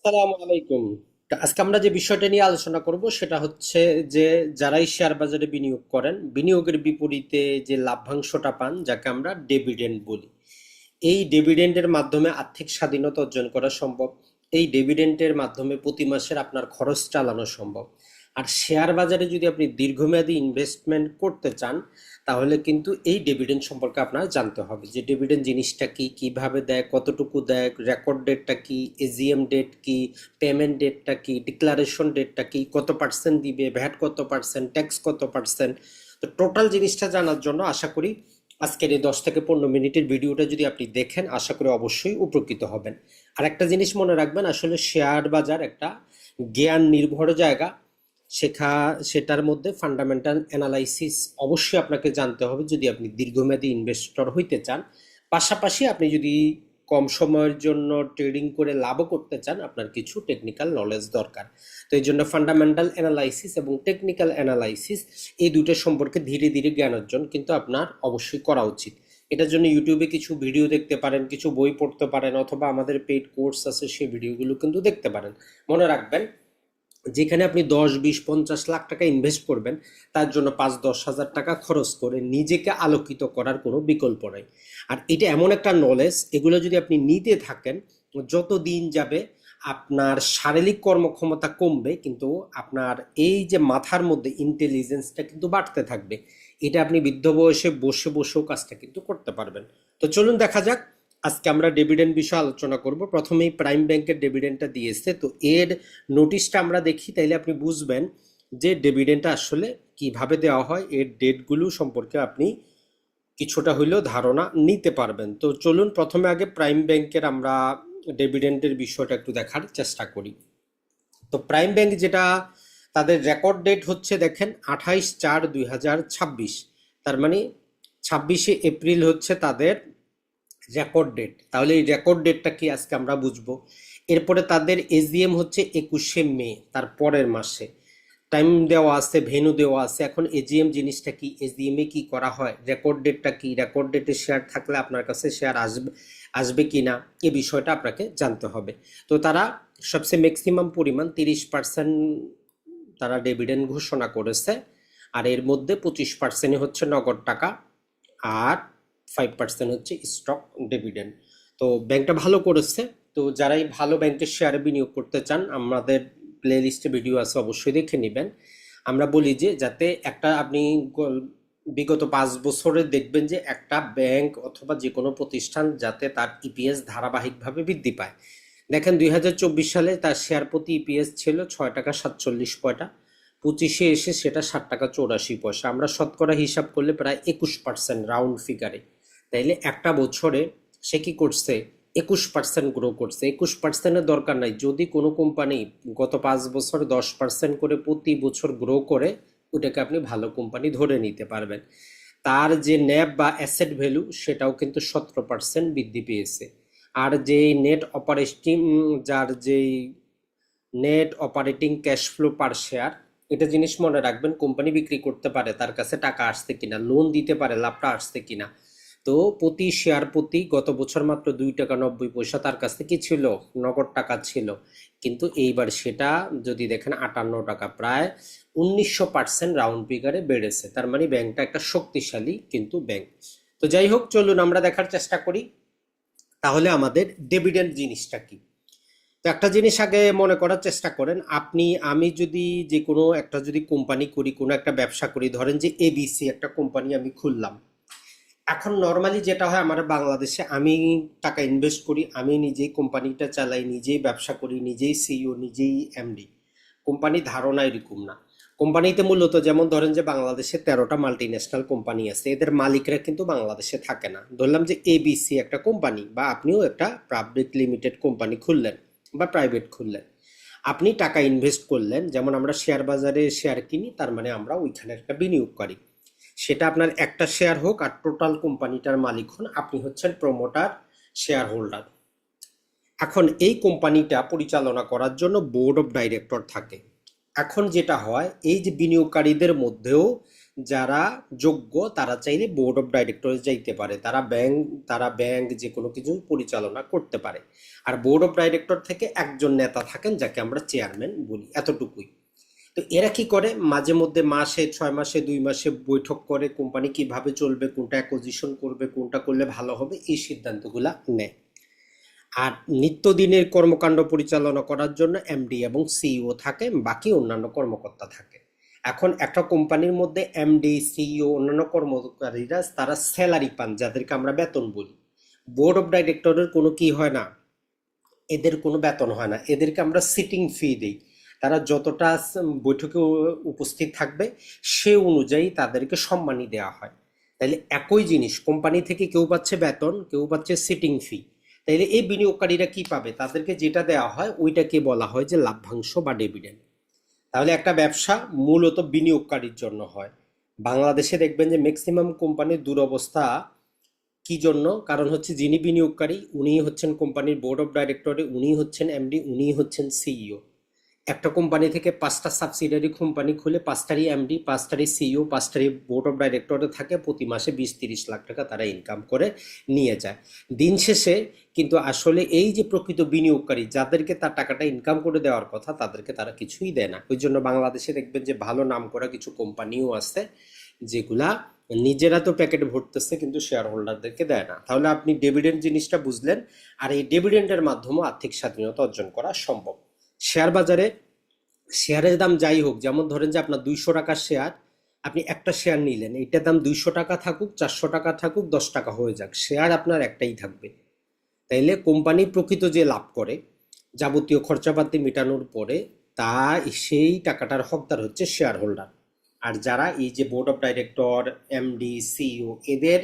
আসসালামু আলাইকুম। আজকে আমরা যে বিষয়টা নিয়ে আলোচনা করব সেটা হচ্ছে যে যারাই শেয়ার বাজারে বিনিয়োগ করেন, বিনিয়োগের বিপরীতে যে লাভ্যাংশটা পান যাকে আমরা ডিভিডেন্ড বলি। এই ডিভিডেন্ডের মাধ্যমে আর্থিক স্বাধীনতা অর্জন করা সম্ভব। এই ডিভিডেন্ডের মাধ্যমে প্রতি মাসের আপনার খরচ চালানো সম্ভব। আর শেয়ার বাজারে যদি আপনি দীর্ঘমেয়াদী ইনভেস্টমেন্ট করতে চান তাহলে কিন্তু এই ডিভিডেন্ড সম্পর্কে আপনার জানতে হবে যে ডিভিডেন্ড জিনিসটা কি, কিভাবে দেয়, কতটুকু দেয়, রেকর্ড ডেটটা কি, এজিএম ডেট কি, পেমেন্ট ডেটটা কি, ডিক্লারেশন ডেটটা কি, কত পার্সেন্ট দিবে, ভ্যাট কত পার্সেন্ট, ট্যাক্স কত পার্সেন্ট। তো টোটাল জিনিসটা জানার জন্য আশা করি আজকের এই 10 থেকে 15 মিনিটের ভিডিওটা যদি আপনি দেখেন আশা করি অবশ্যই উপকৃত হবেন। আর একটা জিনিস মনে রাখবেন, আসলে শেয়ার বাজার একটা জ্ঞান নির্ভর জায়গা। সেটার মধ্যে ফান্ডামেন্টাল অ্যানালাইসিস অবশ্যই আপনাকে জানতে হবে যদি আপনি দীর্ঘমেয়াদী ইনভেস্টর হইতে চান। পাশাপাশি আপনি যদি কম সময়ের জন্য ট্রেডিং করে লাভও করতে চান আপনার কিছু টেকনিক্যাল নলেজ দরকার। তো এই জন্য ফান্ডামেন্টাল অ্যানালাইসিস এবং টেকনিক্যাল অ্যানালাইসিস এই দুটো সম্পর্কে ধীরে ধীরে জ্ঞান অর্জন কিন্তু আপনার অবশ্যই করা উচিত। এটার জন্য ইউটিউবে কিছু ভিডিও দেখতে পারেন, কিছু বই পড়তে পারেন, অথবা আমাদের পেইড কোর্স আছে সেই ভিডিওগুলো কিন্তু দেখতে পারেন। মনে রাখবেন, যেখানে আপনি 10, 20, 50 লাখ টাকা ইনভেস্ট করবেন তার জন্য 5-10 হাজার টাকা খরচ করে নিজেকে আলোকিত করার কোনো বিকল্প নাই। আর এটা এমন একটা নলেজ, এগুলো যদি আপনি নিতে থাকেন যত দিন যাবে আপনার শারীরিক কর্মক্ষমতা কমবে কিন্তু আপনার এই যে মাথার মধ্যে ইন্টেলিজেন্সটা কিন্তু বাড়তে থাকবে। এটা আপনি বৃদ্ধ বয়সে বসে বসেও কাজটা কিন্তু করতে পারবেন। তো চলুন দেখা যাক। আজকে আমরা ডিভিডেন্ড বিষয়ে আলোচনা করব। প্রথমেই প্রাইম ব্যাংকের ডিভিডেন্ডটা দিয়েছে, তো এর নোটিশটা আমরা দেখি তাইলে আপনি বুঝবেন যে ডিভিডেন্ডটা আসলে কিভাবে দেওয়া হয়, এর ডেটগুলো সম্পর্কে আপনি কিছুটা হইলেও ধারণা নিতে পারবেন। তো চলুন প্রথমে আগে প্রাইম ব্যাংকের আমরা ডিভিডেন্ডের বিষয়টা একটু দেখার চেষ্টা করি। তো প্রাইম ব্যাংক যেটা, তাদের রেকর্ড ডেট হচ্ছে দেখেন 28/4/2026। তার মানে 26শে এপ্রিল হচ্ছে তাদের রেকর্ড ডেট। তাহলে এই রেকর্ড ডেটটা কি আজকে আমরা বুঝবো। এরপরে তাদের এজিএম হচ্ছে 21শে মে, তার পরের মাসে। টাইম দেওয়া আছে, ভেন্যু দেওয়া আছে। এখন এজিএম জিনিসটা কি, এজিএম এ কি করা হয়, রেকর্ড ডেটটা কি, রেকর্ড ডেটে শেয়ার থাকলে আপনার কাছে শেয়ার আসবে আসবে কি না, এই বিষয়টা আপনাকে জানতে হবে। তো তারা সবচেয়ে ম্যাক্সিমাম পরিমাণ 30% তারা ডিভিডেন্ড ঘোষণা করেছে। আর এর মধ্যে 25% হচ্ছে নগদ টাকা, আর 5% হচ্ছে স্টক ডিভিডেন্ড। তো ব্যাংকটা ভালো করেছে। তো যারাই ভালো ব্যাংকের শেয়ারে বিনিয়োগ করতে চান আমাদের প্লে লিস্টে ভিডিও আছে, অবশ্যই দেখে নেবেন। আমরা বলি যে যাতে একটা আপনি বিগত 5 বছরে দেখবেন যে একটা ব্যাংক অথবা যে কোনো প্রতিষ্ঠান যাতে তার ইপিএস ধারাবাহিকভাবে বৃদ্ধি পায়। দেখেন 2024 সালে তার শেয়ার প্রতি ইপিএস ছিল 6 টাকা 47 পয়সা। 25-এ এসে সেটা 7 টাকা 84 পয়সা। আমরা শতকরা হিসাব করলে প্রায় 21% রাউন্ড ফিগারে। তাইলে একটা বছরে সে কি করছে, 21% গ্রো করছে। 21%-এর দরকার নাই, যদি কোনো কোম্পানি গত 5 বছর 10% করে প্রতি বছর গ্রো করে ওটাকে আপনি ভালো কোম্পানি ধরে নিতে পারবেন। তার যে ন্যাব বা অ্যাসেট ভ্যালু সেটাও কিন্তু 17% বৃদ্ধি পেয়েছে। আর যে নেট অপারেটিং, যার যেই নেট অপারেটিং ক্যাশ ফ্লো পার শেয়ার, এটা জিনিস মনে রাখবেন, কোম্পানি বিক্রি করতে পারে তার কাছে টাকা আসছে কিনা, লোন দিতে পারে লাভটা আসছে কিনা। তো প্রতি শেয়ার প্রতি গত বছর মাত্র 2 টাকা 90 পয়সা তার কাছে কি ছিল, নগদ টাকা ছিল। কিন্তু এইবার সেটা যদি দেখেন 58 টাকা, প্রায় 1900% রাউন্ড ফিগারে বেড়েছে। তার মানে ব্যাংকটা একটা শক্তিশালী কিন্তু ব্যাংক। তো যাই হোক, চলুন আমরা দেখার চেষ্টা করি তাহলে আমাদের ডিভিডেন্ড জিনিসটা কি। তো একটা জিনিস আগে মনে করার চেষ্টা করেন, আপনি আমি যদি যে কোনো একটা যদি কোম্পানি করি, কোনো একটা ব্যবসা করি, ধরেন যে এবিসি একটা কোম্পানি আমি খুললাম। এখন নর্মালি যেটা হয় আমার বাংলাদেশে, আমি টাকা ইনভেস্ট করি, আমি নিজেই কোম্পানিটা চালাই, নিজেই ব্যবসা করি, নিজেই সিইও, নিজেই এমডি। কোম্পানি ধারণা এরকম না। কোম্পানিতে মূলত যেমন ধরেন যে বাংলাদেশে 13টা মাল্টি ন্যাশনাল কোম্পানি আছে, এদের মালিকরা কিন্তু বাংলাদেশে থাকে না। ধরলাম যে এবিসি একটা কোম্পানি, বা আপনিও একটা পাবলিক লিমিটেড কোম্পানি খুললেন বা প্রাইভেট খুললেন। আপনি টাকা ইনভেস্ট করলেন, যেমন আমরা শেয়ার বাজারে শেয়ার কিনি, তার মানে আমরা ওইখানে একটা বিনিয়োগ করি। সেটা আপনার একটা শেয়ার হোক আর টোটাল কোম্পানিটার মালিক হন, আপনি হচ্ছেন প্রমোটার, শেয়ার হোল্ডার। এখন এই কোম্পানিটা পরিচালনা করার জন্য বোর্ড অফ ডাইরেক্টর থাকে। এখন যেটা হয়, এই যে বিনিয়োগকারীদের মধ্যেও যারা যোগ্য তারা চাইলে বোর্ড অফ ডাইরেক্টরে যাইতে পারে, তারা ব্যাংক যে কোনো কিছু পরিচালনা করতে পারে। আর বোর্ড অফ ডাইরেক্টর থেকে একজন নেতা থাকেন যাকে আমরা চেয়ারম্যান বলি, এতটুকুই। তো এরা কি করে, মাঝে মধ্যে মাসে 6 মাসে 2 মাসে বৈঠক করে কোম্পানি কিভাবে চলবে, কোনটা অ্যাকুইজিশন করবে, কোনটা করলে ভালো হবে, এই সিদ্ধান্তগুলা নেয়। আর নিত্যদিনের কর্মকাণ্ড পরিচালনা করার জন্য এমডি এবং সিইও থাকে, বাকি অন্যান্য কর্মকর্তা থাকে। এখন একটা কোম্পানির মধ্যে এমডি, সিইও, অন্যান্য কর্মকারীরা তারা স্যালারি পান, যাদেরকে আমরা বেতন বলি। বোর্ড অফ ডাইরেক্টরের কোনো কি হয় না, এদের কোনো বেতন হয় না, এদেরকে আমরা সিটিং ফি দিই। তারা যতটা বৈঠকে উপস্থিত থাকবে সে অনুযায়ী তাদেরকে সম্মানী দেওয়া হয়। তাইলে একই জিনিস, কোম্পানি থেকে কেউ পাচ্ছে বেতন, কেউ পাচ্ছে সিটিং ফি। তাইলে এই বিনিয়োগকারীরা কি পাবে, তাদেরকে যেটা দেওয়া হয় ওইটাকে বলা হয় যে লাভ্যাংশ বা ডিভিডেন্ড। তাহলে একটা ব্যবসা মূলত বিনিয়োগকারীর জন্য হয়। বাংলাদেশে দেখবেন যে ম্যাক্সিমাম কোম্পানির দুরবস্থা কি জন্য, কারণ হচ্ছে যিনি বিনিয়োগকারী উনিই হচ্ছেন কোম্পানির বোর্ড অফ ডাইরেক্টরে, উনিই হচ্ছেন এমডি, উনিই হচ্ছেন সিইও। একটা কোম্পানি থেকে 5টা সাবসিডিয়ারি কোম্পানি খুলে 5টারই এমডি, 5টারই সিইও, 5টারই বোর্ড অফ ডাইরেক্টরে থাকে, প্রতি মাসে 20-30 লাখ টাকা তারা ইনকাম করে নিয়ে যায়। দিন শেষে কিন্তু আসলে এই যে প্রকৃত বিনিয়োগকারী যাদেরকে তার টাকাটা ইনকাম করে দেওয়ার কথা, তাদেরকে তারা কিছুই দেয় না। ওই জন্য বাংলাদেশে দেখবেন যে ভালো নাম করা কিছু কোম্পানিও আছে যেগুলা নিজেরা তো প্যাকেট ভরতেছে কিন্তু শেয়ার হোল্ডারদেরকে দেয় না। তাহলে আপনি ডিভিডেন্ড জিনিসটা বুঝলেন, আর এই ডিভিডেন্ডের মাধ্যমে আর্থিক স্বাধীনতা অর্জন করা সম্ভব। শেয়ার বাজারে শেয়ারের দাম যাই হোক, যেমন ধরেন যে আপনার 200 টাকার শেয়ার, আপনি একটা শেয়ার নিলেন, এইটার দাম 200 টাকা থাকুক, 400 টাকা থাকুক, 10 টাকা হয়ে যাক, শেয়ার আপনার একটাই থাকবে। তাইলে কোম্পানি প্রকৃত যে লাভ করে যাবতীয় খরচাপাতি মেটানোর পরে, তা সেই টাকাটার হকদার হচ্ছে শেয়ার হোল্ডার। আর যারা এই যে board of director, MD, CEO, এদের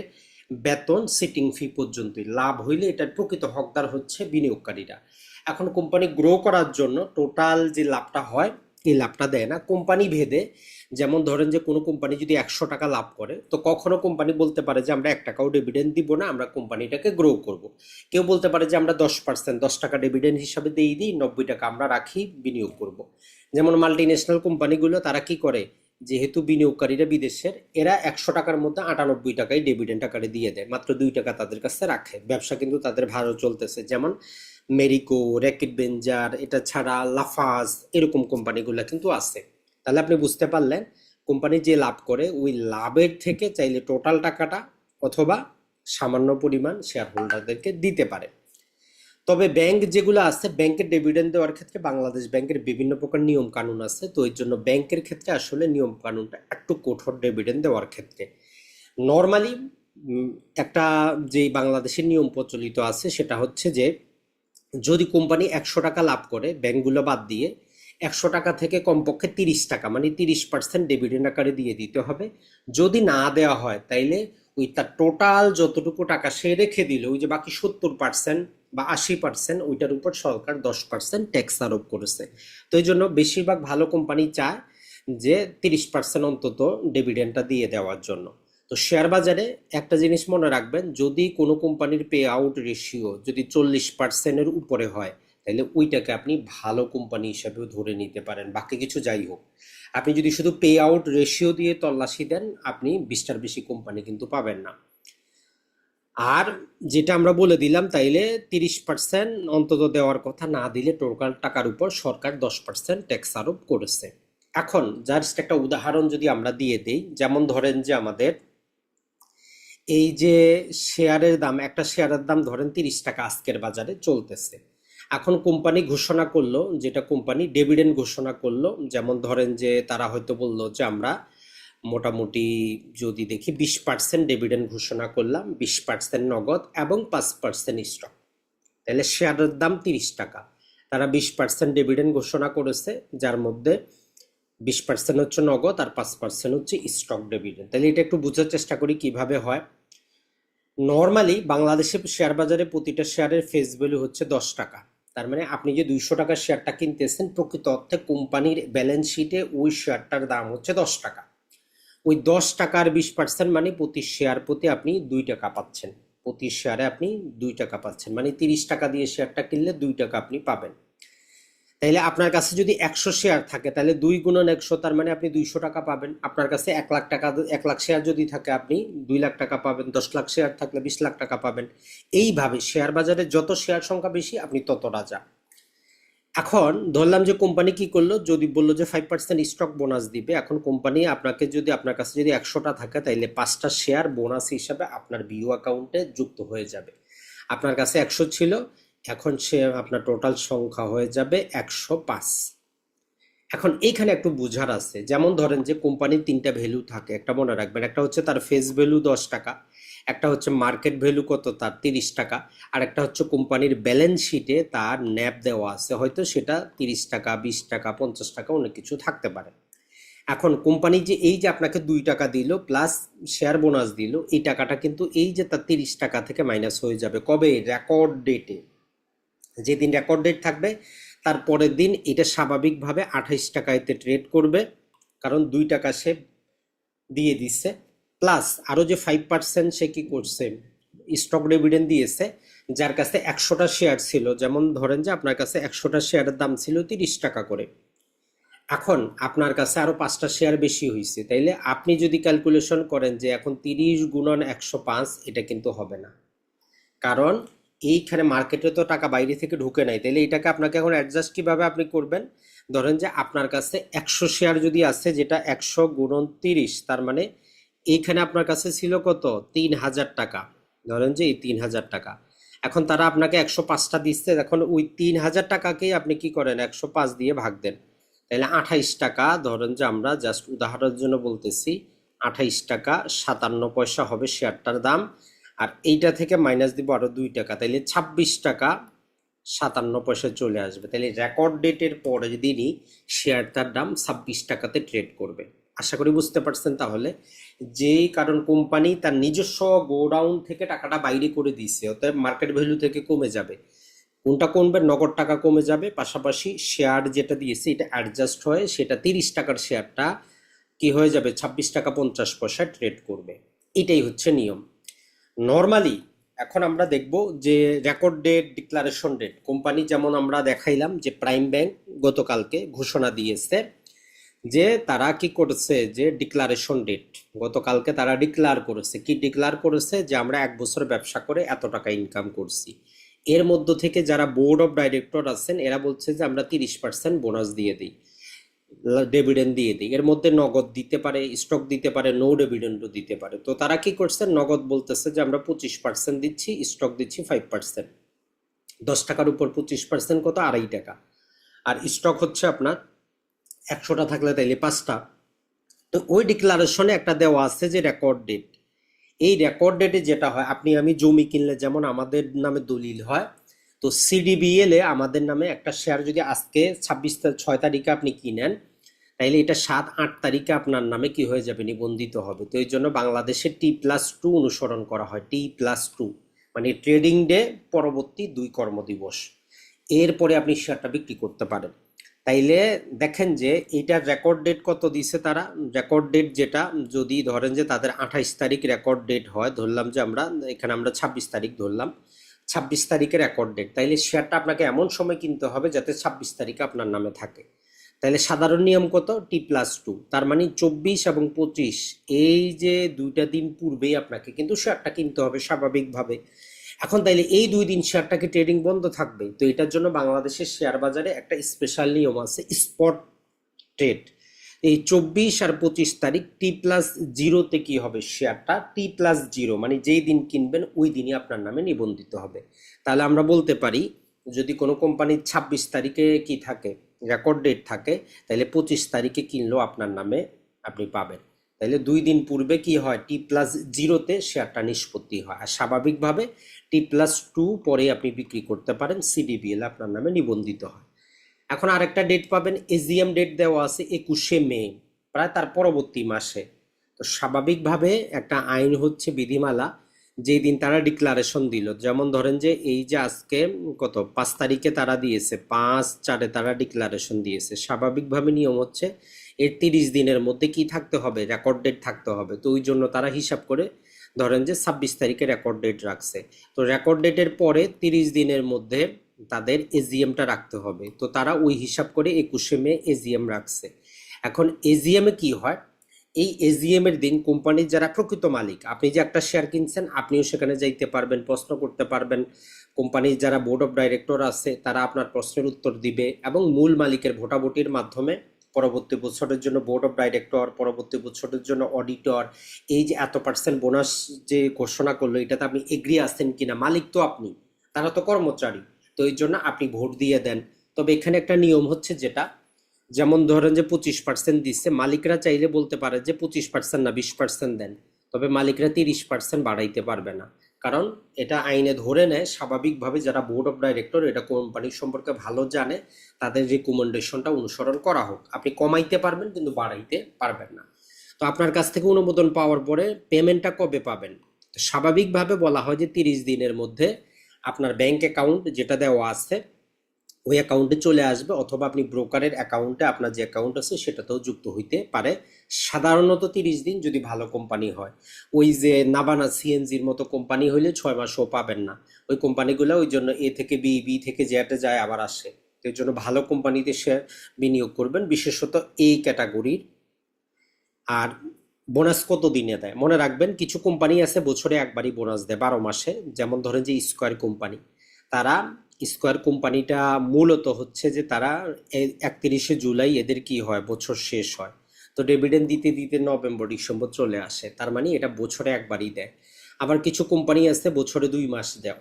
বেতন সিটিং ফি পর্যন্তই, লাভ হইলে এটার প্রকৃত হকদার হচ্ছে বিনিয়োগকারীরা। এখন কোম্পানি গ্রো করার জন্য টোটাল যে লাভটা হয় এই লাভটা দেয় না, কোম্পানি ভেদে। যেমন ধরেন যে কোনো কোম্পানি যদি 100 টাকা লাভ করে, তো কখনো কোম্পানি বলতে পারে যে আমরা 1 টাকাও ডিভিডেন্ড দিব না, আমরা কোম্পানিটাকে গ্রো করব। কেউ বলতে পারে যে আমরা 10%, 10 টাকা ডিভিডেন্ড হিসাবে দিয়ে দিই, 90 টাকা আমরা রাখি, বিনিয়োগ করব। যেমন মাল্টি ন্যাশনাল কোম্পানিগুলো তারা কি করে, যেহেতু বিনিয়োগকারীরা বিদেশের, এরা 100 টাকার মধ্যে 98 টাকাই ডিভিডেন্ড আকারে দিয়ে দেয়, মাত্র 2 টাকা তাদের কাছে রাখে। ব্যবসা কিন্তু তাদের ভালো চলতেছে। যেমন মেরিকো, র্যাকেট বেঞ্জার, এটা ছাড়া লাফাজ, এরকম কোম্পানিগুলো কিন্তু আছে। তাহলে আপনি বুঝতে পারলেন কোম্পানি যে লাভ করে ওই লাভের থেকে চাইলে টোটাল টাকাটা অথবা সামান্য পরিমাণ শেয়ার হোল্ডারদেরকে দিতে পারে। তবে ব্যাংক যেগুলো আছে, ব্যাংকের ডিভিডেন্ড দেওয়ার ক্ষেত্রে বাংলাদেশ ব্যাংকের বিভিন্ন প্রকার নিয়ম কানুন আছে। তো এই জন্য ব্যাংকের ক্ষেত্রে আসলে নিয়ম কানুনটা একটু কঠোর ডিভিডেন্ড দেওয়ার ক্ষেত্রে। নর্মালি একটা যে বাংলাদেশের নিয়ম প্রচলিত আছে সেটা হচ্ছে যে যদি কোম্পানি 100 টাকা লাভ করে, ব্যাংকগুলো বাদ দিয়ে 100 টাকা থেকে কমপক্ষে 30 টাকা মানে 30% ডিভিডেন্ড আকারে দিয়ে দিতে হবে। যদি না দেওয়া হয় তাইলে ওই তার টোটাল যতটুকু টাকা সে রেখে দিল, ওই যে বাকি 70% বা 80%, ওইটার উপর সরকার 10% ট্যাক্স আরোপ করেছে। তো এই জন্য বেশিরভাগ ভালো কোম্পানি চায় যে 30% অন্তত ডিভিডেন্ডটা দিয়ে দেওয়ার জন্য। তো শেয়ার বাজারে একটা জিনিস মনে রাখবেন, যদি কোনো কোম্পানির পে আউট রেশিও যদি 40%-এর উপরে হয়, তাহলে ওইটাকে আপনি ভালো কোম্পানি হিসাবেও ধরে নিতে পারেন। বাকি কিছু যাই হোক, আপনি যদি শুধু পে আউট রেশিও দিয়ে তল্লাশি দেন, আপনি 20টার বেশি কোম্পানি কিন্তু পাবেন না। আর যেটা আমরা বলে দিলাম, তাইলে 30% অন্তত দেওয়ার কথা, না দিলে টোটাল টাকার উপর সরকার 10% ট্যাক্স আরোপ করেছে। এখন জাস্ট একটা উদাহরণ যদি আমরা দিয়ে দিই, যেমন ধরেন যে আমাদের এই যে শেয়ারের দাম, একটা শেয়ারের দাম ধরেন 30 টাকা আজকের বাজারে চলতেছে। এখন কোম্পানি ঘোষণা করলো, যেটা কোম্পানি ডিভিডেন্ড ঘোষণা করলো, যেমন ধরেন যে তারা হয়তো বললো যে আমরা মোটামুটি যদি দেখি 20% ডিভিডেন্ড ঘোষণা করলাম, 20% নগদ এবং 5% স্টক। তাহলে শেয়ারের দাম 30 টাকা, তারা 20% ডিভিডেন্ড ঘোষণা করেছে, যার মধ্যে 20% হচ্ছে নগদ আর 5% হচ্ছে স্টক ডিভিডেন্ড। তাহলে এটা একটু বোঝার চেষ্টা করি কিভাবে হয়। নর্মালি বাংলাদেশে শেয়ার বাজারে প্রতিটা শেয়ারের ফেস ভ্যালু হচ্ছে 10 টাকা। তার মানে আপনি যে 200 টাকার শেয়ারটা কিনতেছেন, প্রকৃত অর্থে কোম্পানির ব্যালেন্স শিটে ওই শেয়ারটার দাম হচ্ছে 10 টাকা। ওই 10 টাকার 20% মানে প্রতি শেয়ার প্রতি আপনি 2 টাকা পাচ্ছেন, প্রতি শেয়ারে আপনি 2 টাকা পাচ্ছেন, মানে 30 টাকা দিয়ে শেয়ারটা কিনলে 2 টাকা আপনি পাবেন। তাইলে আপনার কাছে যদি 100 শেয়ার থাকে তাহলে 2 × 100, তার মানে আপনি 200 টাকা পাবেন। আপনার কাছে 1 লাখ টাকা, 1 লাখ শেয়ার যদি থাকে আপনি 2 লাখ টাকা পাবেন। 10 লাখ শেয়ার থাকলে 20 লাখ টাকা পাবেন। এইভাবে শেয়ার বাজারে যত শেয়ার সংখ্যা বেশি আপনি তত রাজা। এখন ধরলাম যে কোম্পানি কি করলো, যদি বললো যে 5% স্টক বোনাস দিবে। এখন কোম্পানি আপনাকে যদি, আপনার কাছে যদি 100টা থাকে তাইলে 5টা শেয়ার বোনাস হিসাবে আপনার বিও অ্যাকাউন্টে যুক্ত হয়ে যাবে। আপনার কাছে 100 ছিল, এখন সে আপনার টোটাল সংখ্যা হয়ে যাবে 105। এখন এইখানে একটু বোঝার আছে, যেমন ধরেন যে কোম্পানির 3টা ভ্যালু থাকে, একটা মনে রাখবেন। একটা হচ্ছে তার ফেস ভ্যালু 10 টাকা, একটা হচ্ছে মার্কেট ভ্যালু কত তার 30 টাকা, আর একটা হচ্ছে কোম্পানির ব্যালেন্স শিটে তার ন্যাপ দেওয়া আছে, হয়তো সেটা 30 টাকা, 20 টাকা, 50 টাকা, অনেক কিছু থাকতে পারে। এখন কোম্পানি যে এই যে আপনাকে 2 টাকা দিল প্লাস শেয়ার বোনাস দিল, এই টাকাটা কিন্তু এই যে তার 30 টাকা থেকে মাইনাস হয়ে যাবে কবে? রেকর্ড ডেটে। যেদিন রেকর্ড ডেট থাকবে তার পরের দিন এটা স্বাভাবিকভাবে 28 টাকাতে ট্রেড করবে, কারণ 2 টাকা সে দিয়ে দিচ্ছে। প্লাস আরও যে 5% সে কি করছে, স্টক ডিভিডেন্ড দিয়েছে। যার কাছে 100টা শেয়ার ছিল, যেমন ধরেন যে আপনার কাছে 100টা শেয়ারের দাম ছিল 30 টাকা করে, এখন আপনার কাছে আরো 5টা শেয়ার বেশি হয়েছে, তাইলে আপনি যদি ক্যালকুলেশন করেন যে এখন 30 × 105, এটা কিন্তু হবে না। কারণ এইখানে মার্কেটে তো টাকা বাইরে থেকে ঢুকে নাই, তাইলে এটাকে আপনাকে এখন অ্যাডজাস্ট কিভাবে আপনি করবেন? ধরেন যে আপনার কাছে 100 শেয়ার যদি আছে, যেটা 100 × 30, তার মানে এইখানে আপনার কাছে ছিল কত? 3000 টাকা। ধরেন যে এই 3000 টাকা, এখন তারা আপনাকে 105টা দিচ্ছে। এখন ওই 3000 টাকাকেই আপনি কি করেন, 105 দিয়ে ভাগ দেন, তাহলে 28 টাকা। ধরেন যে আমরা জাস্ট উদাহরণের জন্য বলতেছি, 28 টাকা 57 পয়সা হবে শেয়ারটার দাম। আর এইটা থেকে মাইনাস দিব আরো 2 টাকা, তাইলে 26 টাকা 57 পয়সা চলে আসবে। তাহলে রেকর্ড ডেটের পরে দিনই শেয়ারটার দাম 26 টাকাতে ট্রেড করবে। আশা করি বুঝতে পারছেন। তাহলে যেই কারণ কোম্পানি তার নিজস্ব গোডাউন থেকে টাকাটা বাইরে করে দিচ্ছে, অতএব মার্কেট ভ্যালু থেকে কমে যাবে। কোনটা কমবে? নগদ টাকা কমে যাবে, পাশাপাশি শেয়ার যেটা দিয়েছে এটা অ্যাডজাস্ট হয়ে সেটা 30 টাকার শেয়ারটা কি হয়ে যাবে, 26 টাকা 50 পয়সা ট্রেড করবে। এটাই হচ্ছে নিয়ম নর্মালি। এখন আমরা দেখব যে record date, declaration date. Company যেমন আমরা দেখাইলাম যে প্রাইম ব্যাংক গতকালকে ঘোষণা দিয়েছে যে তারা কি করেছে, যে ডিক্লারেশন ডেট গতকালকে তারা ডিক্লার করেছে। কি ডিক্লার করেছে? যে আমরা 1 বছর ব্যবসা করে এত টাকা ইনকাম করছি। এর মধ্য থেকে যারা বোর্ড অফ ডাইরেক্টর আছেন এরা বলছে যে আমরা 30% বোনাস দিয়ে দিই, ডিভিডেন্ড দিয়ে দিই। এর মধ্যে নগদ দিতে পারে, স্টক দিতে পারে, নো ডিভিডেন্ডও দিতে পারে। তো তারা কি করছে, নগদ বলতেছে যে আমরা 25% দিচ্ছি, স্টক দিচ্ছি 5%। 10 টাকার উপর 25% কত? 2.5 টাকা। আর স্টক হচ্ছে আপনার 100টা থাকলে তাইলে 5টা। তো ওই ডিক্লারেশনে একটা দেওয়া আছে যে রেকর্ড ডেট। এই রেকর্ড ডেটে যেটা হয়, আপনি আমি জমি কিনলে যেমন আমাদের নামে দলিল হয়, তো সিডিবিএল এ আমাদের নামে একটা শেয়ার যদি আজকে 6 তারিখে আপনি কিনেন, তাইলে এটা 7-8 তারিখে আপনার নামে কি হয়ে যাবে, নিবন্ধিত হবে। তো এই জন্য বাংলাদেশে T+2 অনুসরণ করা হয়। T+2 মানে ট্রেডিং ডে পরবর্তী 2 কর্মদিবস, এরপরে আপনি শেয়ারটা বিক্রি করতে পারেন। তাইলে দেখেন যে এইটার রেকর্ড ডেট কত দিছে তারা। রেকর্ড ডেট যেটা, যদি ধরেন যে তাদের 28 তারিখ রেকর্ড ডেট হয়, ধরলাম যে আমরা এখানে আমরা 26 তারিখ ধরলাম, 26 তারিখে রেকর্ড ডেট, তাইলে শেয়ারটা আপনাকে এমন সময় কিনতে হবে যাতে 26 তারিখে আপনার নামে থাকে। তাহলে সাধারণ নিয়ম কত? T+2, তার মানে 24 এবং 25, এই যে 2টা দিন পূর্বেই আপনাকে কিন্তু শেয়ারটা কিনতে হবে স্বাভাবিকভাবে। এখন তাইলে এই 2 দিন শেয়ারটাকে ট্রেডিং বন্ধ থাকবে, তো এটার জন্য বাংলাদেশের শেয়ার বাজারে একটা স্পেশাল নিয়ম আছে, স্পট ট্রেড। এই 24 আর 25 তারিখ T+0তে কি হবে, শেয়ারটা T+0 মানে যেই দিন কিনবেন ওই দিনই আপনার নামে নিবন্ধিত হবে। তাহলে আমরা বলতে পারি, যদি কোনো কোম্পানির 26 তারিখে কি থাকে, রেকর্ড ডেট থাকে, তাহলে 25 তারিখে কিনলেও আপনার নামে আপনি পাবেন। তাহলে 2 দিন পূর্বে কি হয়, T+0তে শেয়ারটা নিষ্পত্তি হয়। আর স্বাভাবিকভাবে T+2 পরে আপনি বিক্রি করতে পারেন, সিডিবিএল আপনার নামে নিবন্ধিত হয়। এখন আরেকটা ডেট পাবেন, এজিএম ডেট দেওয়া আছে 21শে মে, প্রায় তার পরবর্তী মাসে। তো স্বাভাবিকভাবে একটা আইন হচ্ছে বিধিমালা, যেই দিন তারা ডিক্লারেশন দিল, যেমন ধরেন যে এই যে আজকে কত 5 তারিখে তারা দিয়েছে, 5/4 তারা ডিক্লারেশন দিয়েছে। স্বাভাবিকভাবে নিয়ম হচ্ছে এর 30 দিনের মধ্যে কি থাকতে হবে, রেকর্ড ডেট থাকতে হবে। তো ওই জন্য তারা হিসাব করে ধরেন যে 26 তারিখে রেকর্ড ডেট রাখছে। তো রেকর্ড ডেটের পরে 30 দিনের মধ্যে তাদের এজিএমটা রাখতে হবে। তো তারা ওই হিসাব করে 21শে মে এজিএম রাখছে। এখন এজিএমে কি হয়, এই এজিএম এর দিন কোম্পানির যারা প্রকৃত মালিক, আপনি যে একটা শেয়ার কিনছেন আপনিও সেখানে যাইতে পারবেন, প্রশ্ন করতে পারবেন। কোম্পানির যারা বোর্ড অফ ডাইরেক্টর আছে তারা আপনার প্রশ্নের উত্তর দিবে, এবং মূল মালিকের ভোটাভুটির মাধ্যমে পরবর্তী বছরের জন্য বোর্ড অফ ডাইরেক্টর, পরবর্তী বছরের জন্য অডিটর, এই যে এত পার্সেন্ট বোনাস যে ঘোষণা করলো এটাতে আপনি এগ্রি আছেন কিনা, মালিক তো আপনি, তারা তো কর্মচারী, তো এই জন্য আপনি ভোট দিয়ে দেন। তবে এখানে একটা নিয়ম হচ্ছে, যেটা যেমন ধরেন যে 25% দিচ্ছে, মালিকরা চাইলে বলতে পারে যে 25% না 20% দেন, তবে মালিকরা 30% বাড়াইতে পারবে না। কারণ এটা আইনে ধরে নেয় স্বাভাবিকভাবে যারা বোর্ড অফ ডাইরেক্টর এটা কোম্পানির সম্পর্কে ভালো জানে, তাদের রিকমেন্ডেশনটা অনুসরণ করা হোক। আপনি কমাইতে পারবেন কিন্তু বাড়াইতে পারবেন না। তো আপনার কাছ থেকে অনুমোদন পাওয়ার পরে পেমেন্টটা কবে পাবেন? তো স্বাভাবিকভাবে বলা হয় যে 30 দিনের মধ্যে আপনার ব্যাংক অ্যাকাউন্ট যেটা দেওয়া আছে ওই অ্যাকাউন্টে চলে আসবে, অথবা আপনি ব্রোকারের অ্যাকাউন্টে আপনার যে অ্যাকাউন্ট আছে সেটাতেও যুক্ত হইতে পারে। সাধারণত 30 দিন যদি ভালো কোম্পানি হয়। ওই যে নাবানা সিএনজির মতো কোম্পানি হইলে 6 মাসও পাবেন না। ওই কোম্পানিগুলো ওই জন্য এ থেকে বি, বি থেকে জেটে যায় আবার আসে। তো এর জন্য ভালো কোম্পানিতে সে বিনিয়োগ করবেন, বিশেষত এই ক্যাটাগরির। আর বোনাস কত দিনে দেয় মনে রাখবেন, কিছু কোম্পানি আছে বছরে একবারই বোনাস দেয় 12 মাসে। যেমন ধরেন যে স্কয়ার কোম্পানি, তারা স্কয়ার কোম্পানিটা মূলত হচ্ছে যে তারা 31শে জুলাই এদের কি হয়, বছর শেষ হয়, তো ডিভিডেন্ড দিতে দিতে নভেম্বর ডিসেম্বর চলে আসে, তার মানে এটা বছরে একবারই দেয়। আবার কিছু কোম্পানি আছে বছরে 2 মাস দেয়,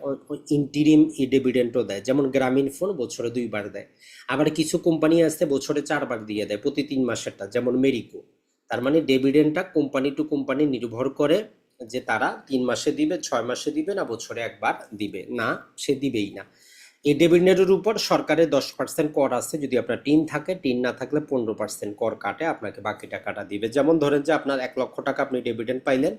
ইন্টিরিম ডিভিডেন্ডও দেয়, যেমন গ্রামীণ ফোন বছরে 2বার দেয়। আবার কিছু কোম্পানি আছে বছরে 4বার দিয়ে দেয়, প্রতি 3 মাসেরটা, যেমন মেরিকো। তার মানে ডিভিডেন্ডটা কোম্পানি টু কোম্পানি নির্ভর করে, যে তারা 3 মাসে দিবে, 6 মাসে দিবে, না বছরে একবার দিবে, না সে দিবেই না। এই ডিভিডেন্ডের উপর সরকারের 10% কর আছে, যদি আপনার টিন থাকে, টিন না থাকলে 15% কর কাটে, আপনাকে বাকি টাকাটা দিবে। যেমন ধরেন যে আপনার 1 লক্ষ টাকা আপনি ডিভিডেন্ড পাইলেন,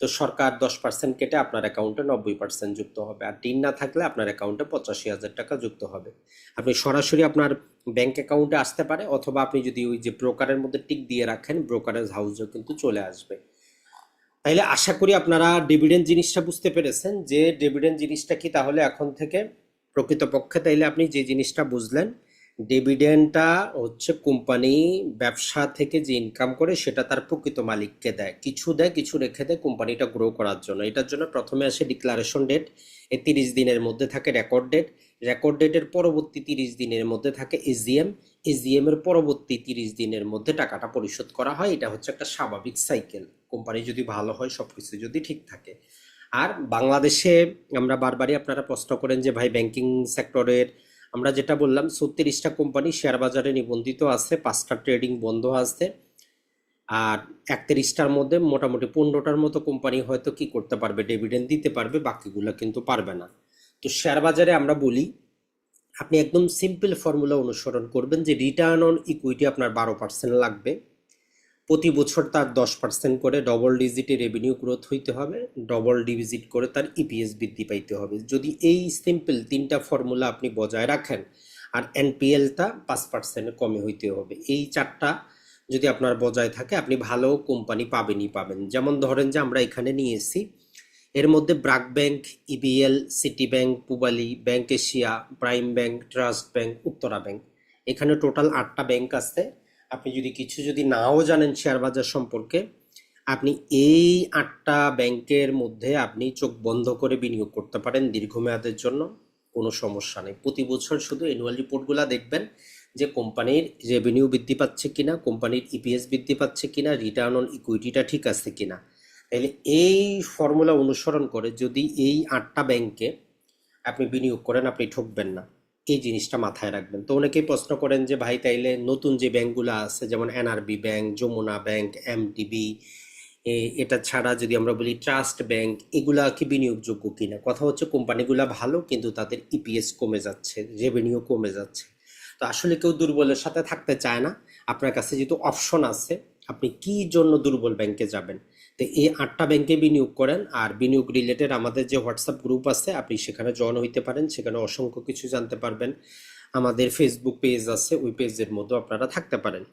তো সরকার 10% কেটে আপনার অ্যাকাউন্টে 90% যুক্ত হবে, আর টিন না থাকলে আপনার অ্যাকাউন্টে 85,000 টাকা যুক্ত হবে। আপনি সরাসরি আপনার ব্যাংক অ্যাকাউন্টে আসতে পারে, অথবা আপনি যদি ওই যে ব্রোকারের মধ্যে টিক দিয়ে রাখেন, ব্রোকারেজ হাউসেও কিন্তু চলে আসবে। তাইলে আশা করি আপনারা ডিভিডেন্ড জিনিসটা বুঝতে পেরেছেন, যে ডিভিডেন্ড জিনিসটা কি তাহলে এখন থেকে প্রকৃতপক্ষে। তাইলে আপনি যে জিনিসটা বুঝলেন, ডিভিডেন্ডটা হচ্ছে কোম্পানি ব্যবসা থেকে যে ইনকাম করে সেটা তার প্রকৃত মালিককে দেয়, কিছু রেখে দেয় কোম্পানিটা গ্রো করার জন্য। এটার জন্য প্রথমে আসে ডিক্লারেশন ডেট, এই 30 দিনের মধ্যে থাকে রেকর্ড ডেট, রেকর্ড ডেটের পরবর্তী 30 দিনের মধ্যে থাকে এজিএম, এজিএম এর পরবর্তী 30 দিনের মধ্যে টাকাটা পরিশোধ করা হয়। এটা হচ্ছে একটা স্বাভাবিক সাইকেল, কোম্পানি যদি ভালো হয়, সবকিছু যদি ঠিক থাকে। আর বাংলাদেশে আমরা বারবারই আপনারা প্রশ্ন করেন যে ভাই ব্যাংকিং সেক্টরের, আমরা যেটা বললাম 36টা কোম্পানি শেয়ার বাজারে নিবন্ধিত আছে, 5টা ট্রেডিং বন্ধ আছে, আর 31টার মধ্যে মোটামুটি 15টার মতো কোম্পানি হয়তো কি করতে পারবে, ডিভিডেন্ড দিতে পারবে, বাকিগুলো কিন্তু পারবে না। তো শেয়ার বাজারে আমরা বলি আপনি একদম সিম্পল ফর্মুলা অনুসরণ করবেন, যে রিটার্ন অন ইকুইটি আপনার 12% লাগবে, প্রতি বছর তার 10% করে ডবল ডিজিটে রেভিনিউ গ্রোথ হইতে হবে, ডবল ডিজিট করে তার ইপিএস বৃদ্ধি পাইতে হবে। যদি এই সিম্পল 3টা ফর্মুলা আপনি বজায় রাখেন, আর এনপিএলটা 5% কমে হইতে হবে, এই 4টা যদি আপনার বজায় থাকে, আপনি ভালো কোম্পানি পাবেনই পাবেন। যেমন ধরেন যে আমরা এখানে নিয়েছি, এর মধ্যে BRAC bank, EBL, city bank, Pubali bank, Asia, prime bank, trust bank, Uttara bank, এখানে টোটাল 8টা ব্যাংক আছে। আপনি যদি কিছু যদি নাও জানেন শেয়ার বাজার সম্পর্কে, আপনি এই 8টা ব্যাংকের মধ্যে আপনি চোখ বন্ধ করে বিনিয়োগ করতে পারেন দীর্ঘমেয়াদের জন্য, কোনো সমস্যা নেই। প্রতি বছর শুধু অ্যানুয়াল রিপোর্টগুলো দেখবেন, যে কোম্পানির রেভিনিউ বৃদ্ধি পাচ্ছে কিনা, কোম্পানির ইপিএস বৃদ্ধি পাচ্ছে কিনা, রিটার্ন অন ইকুইটিটা ঠিক আছে কিনা। তাহলে এই ফর্মুলা অনুসরণ করে যদি এই 8টা ব্যাংকে আপনি বিনিয়োগ করেন, আপনি ঠকবেন না, এই জিনিসটা মাথায় রাখবেন। তো অনেকেই প্রশ্ন করেন যে ভাই তাইলে নতুন যে ব্যাংকগুলো আছে, যেমন NRB bank, Jamuna bank, MTB, এটা ছাড়া যদি আমরা বলি ট্রাস্ট ব্যাংক, এগুলা কি বিনিয়োগযোগ্য কিনা? কথা হচ্ছে কোম্পানিগুলা ভালো, কিন্তু তাদের ইপিএস কমে যাচ্ছে, রেভিনিউ কমে যাচ্ছে। তো আসলে কেউ দুর্বলের সাথে থাকতে চায় না। আপনার কাছে যেহেতু অপশন আছে, আপনি কি জন্য দুর্বল ব্যাংকে যাবেন? তো এই 8টা ব্যাংকে বিনিয়োগ করেন। আর বিনিয়োগ রিলেটেড আমাদের যে হোয়াটসঅ্যাপ গ্রুপ আছে, আপনি সেখানে জয়েন হইতে পারেন, সেখানে অসংখ্য কিছু জানতে পারবেন। আমাদের ফেসবুক পেজ আছে, ওই পেজের মধ্যে আপনারা থাকতে পারেন।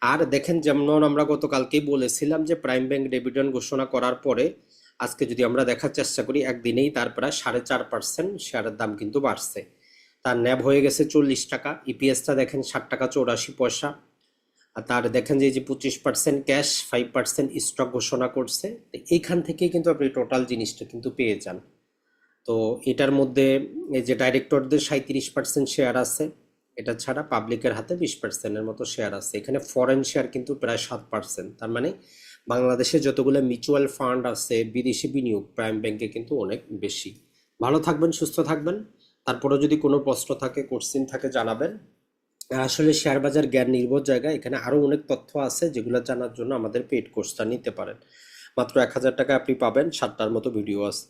আর দেখেন, যেমন আমরা গতকালকেই বলেছিলাম যে প্রাইম ব্যাংক ডিভিডেন্ড ঘোষণা করার পরে আজকে যদি আমরা দেখার চেষ্টা করি, একদিনেই তার প্রায় 4.5% শেয়ারের দাম কিন্তু বাড়ছে। তার ন্যাব হয়ে গেছে 40 টাকা, ইপিএসটা দেখেন 60 টাকা 84 পয়সা। আর তার দেখেন যে এই যে 25% ক্যাশ, 5% স্টক ঘোষণা করছে। তো এইখান থেকে কিন্তু আপনি টোটাল জিনিসটা কিন্তু পেয়ে যান। তো এটার মধ্যে এই যে ডাইরেক্টরদের 37% শেয়ার আছে, এটা ছাড়া পাবলিকের হাতে 20%-এর মতো শেয়ার আছে। এখানে ফরেন শেয়ার কিন্তু প্রায় 7%। তার মানে বাংলাদেশে যতগুলো মিউচুয়াল ফান্ড আছে, বিদেশি বিনিয়োগ প্রাইম ব্যাংকে কিন্তু অনেক বেশি। ভালো থাকবেন, সুস্থ থাকবেন। তারপরে যদি কোনো প্রশ্ন থাকে, কোশ্চেন থাকে জানাবেন। আর আসলে শেয়ার বাজার জ্ঞান নির্ভর জায়গা, এখানে আরো অনেক তথ্য আছে যেগুলো জানার জন্য আমাদের পেইড কোর্সটা নিতে পারেন। মাত্র 1000 টাকা আপনি পাবেন, 7টার মতো ভিডিও আছে।